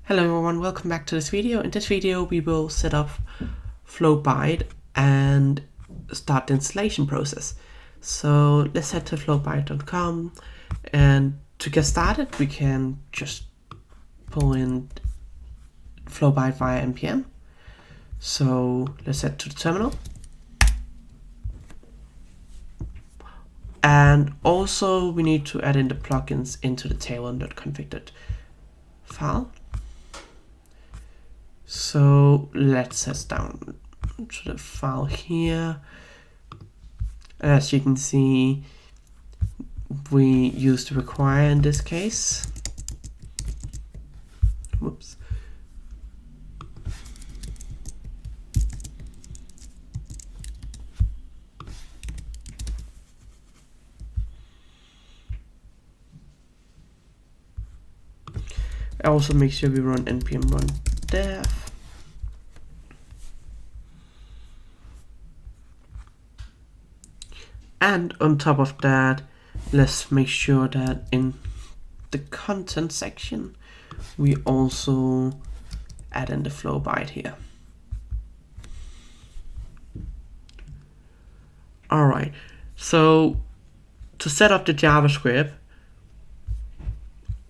Hello everyone, welcome back to this video. In this video we will set up Flowbite and start the installation process. So let's head to flowbite.com, and to get started we can just pull in Flowbite via npm. So let's head to the terminal. And also we need to add in the plugins into the tailwind.config file. So let's head down to the file here. As you can see, we used require in this case. Whoops. Also make sure we run npm run dev. And on top of that, let's make sure that in the content section, we also add in the Flowbite here. Alright, so to set up the JavaScript,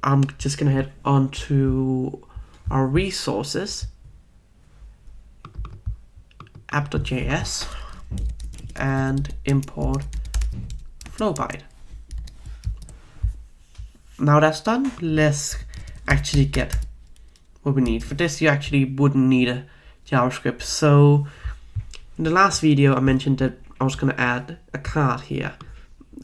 I'm just gonna head on to our resources, App.js, and import Flowbite. Now that's done, let's actually get what we need. For this you actually wouldn't need a JavaScript. So in the last video I mentioned that I was going to add a card here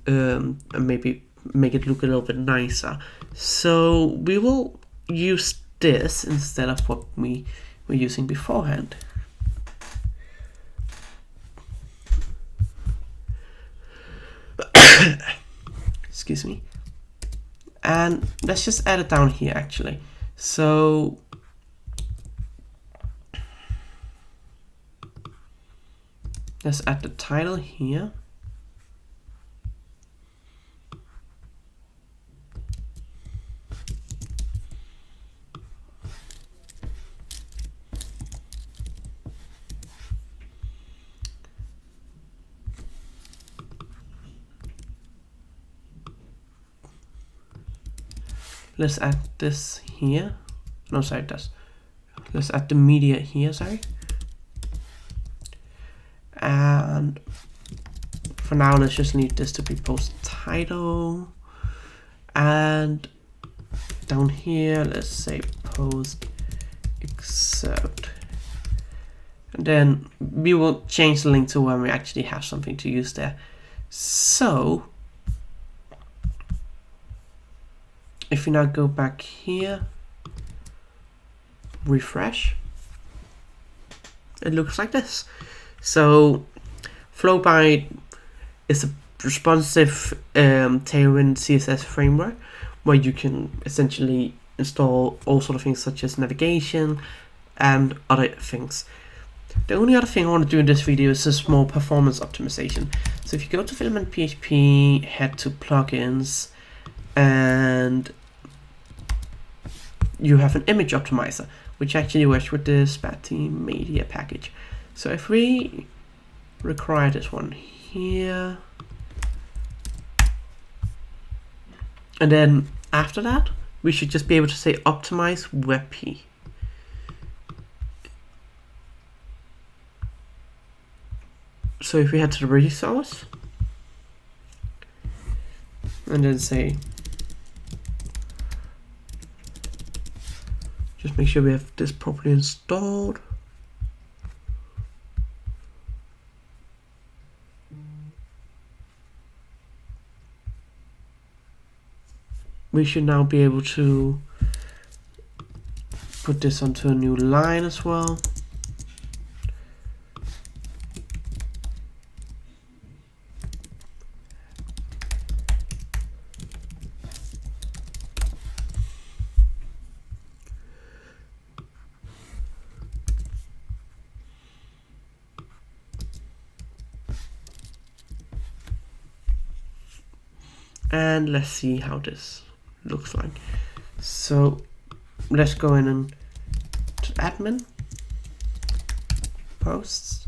and maybe make it look a little bit nicer. So we will use this instead of what we were using beforehand. Excuse me. And let's just add it down here actually. So let's add the title here. Let's add this here. No, sorry, let's add the media here, sorry. And for now, let's just need this to be post title. And down here, let's say post excerpt. And then we will change the link to when we actually have something to use there. So if we now go back here, refresh, it looks like this. So Flowbite is a responsive Tailwind CSS framework where you can essentially install all sort of things such as navigation and other things. The only other thing I want to do in this video is a small performance optimization. So if you go to Filament PHP, head to plugins, and you have an image optimizer, which actually works with the Spatty media package. So if we require this one here, and then after that, we should just be able to say optimize WebP. So if we head to the resource, and then say, just make sure we have this properly installed. We should now be able to put this onto a new line as well. And let's see how this looks like. So let's go in and admin posts.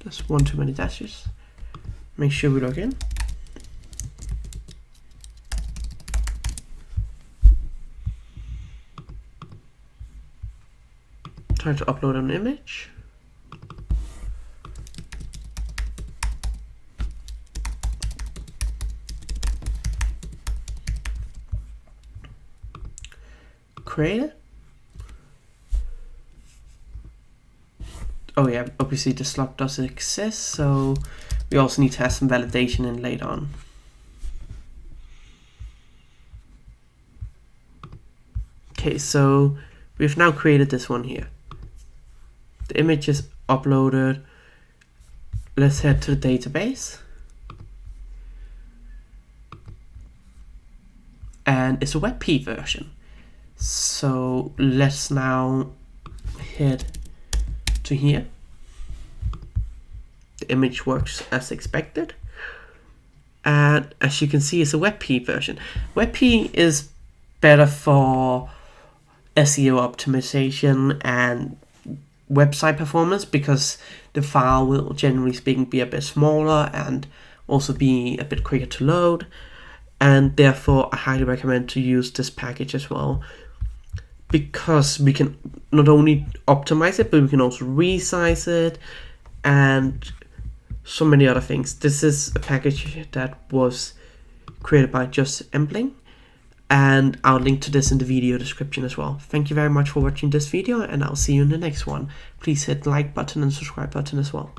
Just one too many dashes. Make sure we log in. Try to upload an image. Create it. Oh yeah, obviously the slot doesn't exist, so we also need to have some validation in later on. Okay, so we've now created this one here. The image is uploaded. Let's head to the database. And it's a WebP version. So let's now head to here. The image works as expected. And as you can see, it's a WebP version. WebP is better for SEO optimization and website performance because the file will, generally speaking, be a bit smaller and also be a bit quicker to load. And therefore, I highly recommend to use this package as well, because we can not only optimize it, but we can also resize it and so many other things. This is a package that was created by Just Embling, and I'll link to this in the video description as well. Thank you very much for watching this video, and I'll see you in the next one. Please hit the like button and subscribe button as well.